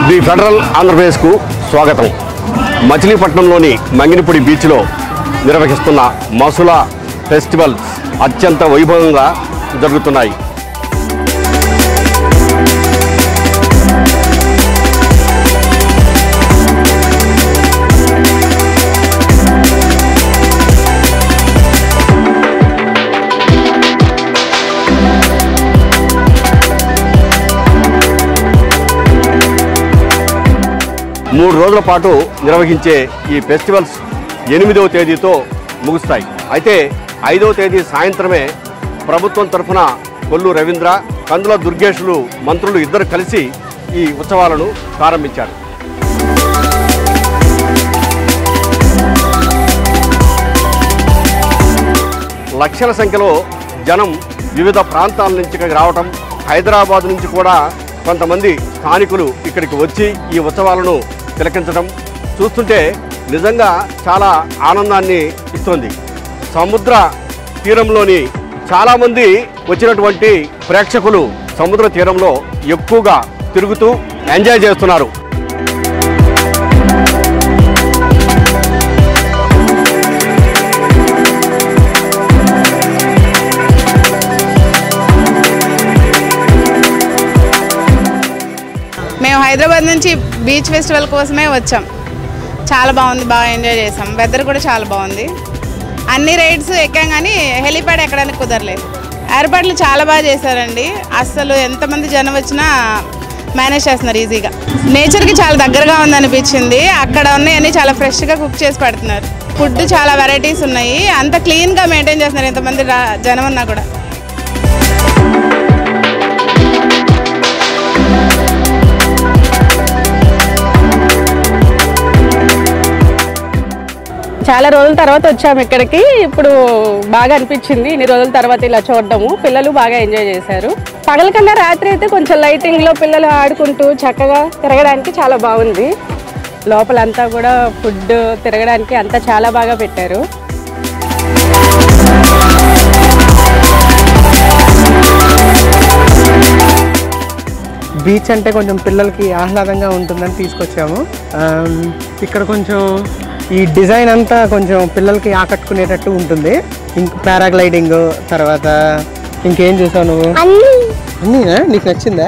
The federal ఆంధ్రప్రదేశ్కు స్వాగతం. మచిలీపట్నంలోని మంగినపూడి బీచ్లో నిర్వహిస్తున్న మసుల ఫెస్టివల్స్ అత్యంత వైభవంగా జరుగుతున్నాయి. మూడు రోజుల పాటు నిర్వహించే ఈ ఫెస్టివల్స్ 8వ తేదీతో ముగుస్తాయి. అయితే 5వ తేదీ సాయంత్రమే ప్రభుత్వం తరఫున కొల్లు రవీంద్ర, కందుల దుర్గేష్లు మంత్రులు ఇద్దరు కలిసి ఈ ఉత్సవాలను ప్రారంభించారు. లక్షల సంఖ్యలో జనం వివిధ ప్రాంతాల నుంచి రావటం, హైదరాబాద్ నుంచి కూడా కొంతమంది స్థానికులు ఇక్కడికి వచ్చి ఈ ఉత్సవాలను తిలకించడం చూస్తుంటే నిజంగా చాలా ఆనందాన్ని ఇస్తుంది. సముద్ర తీరంలోని చాలామంది వచ్చినటువంటి ప్రేక్షకులు సముద్ర తీరంలో ఎక్కువగా తిరుగుతూ ఎంజాయ్ చేస్తున్నారు. మేము హైదరాబాద్ నుంచి బీచ్ ఫెస్టివల్ కోసమే వచ్చాం. చాలా బాగుంది, బాగా ఎంజాయ్ చేసాం. వెదర్ కూడా చాలా బాగుంది. అన్ని రైడ్స్ ఎక్కాం కానీ హెలిప్యాడ్ ఎక్కడానికి కుదరలేదు. ఏర్పాట్లు చాలా బాగా చేశారండి. అసలు ఎంతమంది జనం వచ్చినా మేనేజ్ చేస్తున్నారు ఈజీగా. నేచర్కి చాలా దగ్గరగా ఉందనిపించింది. అక్కడ ఉన్నాయన్నీ చాలా ఫ్రెష్గా కుక్ చేసి పెడుతున్నారు. ఫుడ్ చాలా వెరైటీస్ ఉన్నాయి. అంత క్లీన్గా మెయింటైన్ చేస్తున్నారు ఎంతమంది జనం ఉన్నా కూడా. చాలా రోజుల తర్వాత వచ్చాము ఇక్కడికి. ఇప్పుడు బాగా అనిపించింది ఇన్ని రోజుల తర్వాత ఇలా చూడడము. పిల్లలు బాగా ఎంజాయ్ చేశారు. పగల కన్నా రాత్రి అయితే కొంచెం లైటింగ్లో పిల్లలు ఆడుకుంటూ చక్కగా తిరగడానికి చాలా బాగుంది. లోపలంతా కూడా ఫుడ్ తిరగడానికి అంతా చాలా బాగా పెట్టారు. బీచ్ అంటే కొంచెం పిల్లలకి ఆహ్లాదంగా ఉంటుందని తీసుకొచ్చాము. ఇక్కడ కొంచెం ఈ డిజైన్ అంతా కొంచెం పిల్లలకి ఆకట్టుకునేటట్టు ఉంటుంది. ఇంక పారాగ్లైడింగ్, తర్వాత ఇంకేం చూసావు నువ్వు? అన్నీనా నీకు నచ్చిందా?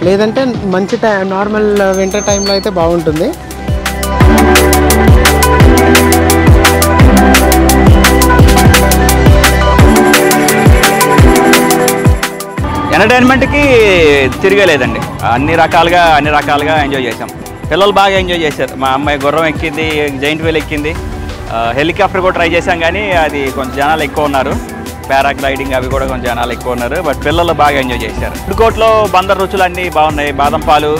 లేదంటే మంచి నార్మల్ వింటర్ టైంలో అయితే బాగుంటుంది. ఎంటర్టైన్మెంట్కి తిరగలేదండి. అన్ని రకాలుగా ఎంజాయ్ చేసాం. పిల్లలు బాగా ఎంజాయ్ చేశారు. మా అమ్మాయి గుర్రం ఎక్కింది, జైంట్ వీల్ ఎక్కింది, హెలికాప్టర్ కూడా ట్రై చేశాం కానీ అది కొంచెం జనాలు ఎక్కువ ఉన్నారు. పారాగ్లైడింగ్ అవి కూడా కొంచెం జనాలు ఎక్కువ ఉన్నారు. బట్ పిల్లలు బాగా ఎంజాయ్ చేశారు. ఫుడ్ కోర్ట్లో బందర్ రుచులు అన్నీ బాగున్నాయి. బాదం పాలు,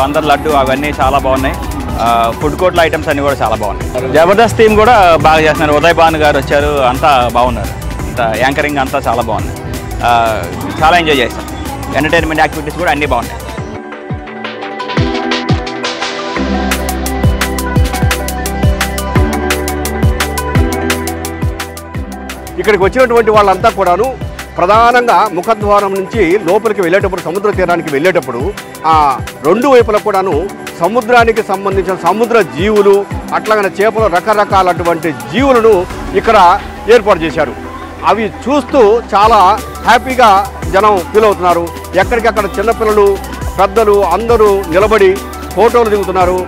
బందర్ లడ్డు అవన్నీ చాలా బాగున్నాయి. ఫుడ్ కోర్ట్లో ఐటమ్స్ అన్నీ కూడా చాలా బాగున్నాయి. జబర్దస్త్ టీమ్ కూడా బాగా చేస్తున్నారు. ఉదయ్ భాను గారు వచ్చారు, అంతా బాగున్నారు. అంతా యాంకరింగ్ అంతా చాలా బాగున్నాయి. చాలా ఎంజాయ్ చేస్తాం. ఎంటర్టైన్మెంట్ యాక్టివిటీస్ కూడా అన్నీ బాగున్నాయి. ఇక్కడికి వచ్చినటువంటి వాళ్ళంతా కూడాను ప్రధానంగా ముఖద్వారం నుంచి లోపలికి వెళ్ళేటప్పుడు, సముద్ర తీరానికి వెళ్ళేటప్పుడు ఆ రెండు వైపులా కూడాను సముద్రానికి సంబంధించిన సముద్ర జీవులు, అట్లాగనే చేపలు, రకరకాలటువంటి జీవులను ఇక్కడ ఏర్పాటు చేశారు. అవి చూస్తూ చాలా హ్యాపీగా జనం ఫీల్ అవుతున్నారు. ఎక్కడికక్కడ చిన్నపిల్లలు, పెద్దలు అందరూ నిలబడి ఫోటోలు దిగుతున్నారు.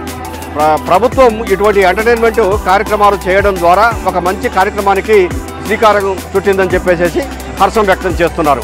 ప్రభుత్వం ఇటువంటి ఎంటర్టైన్మెంట్ కార్యక్రమాలు చేయడం ద్వారా ఒక మంచి కార్యక్రమానికి శ్రీకారం చుట్టిందని చెప్పేసి హర్షం వ్యక్తం చేస్తున్నారు.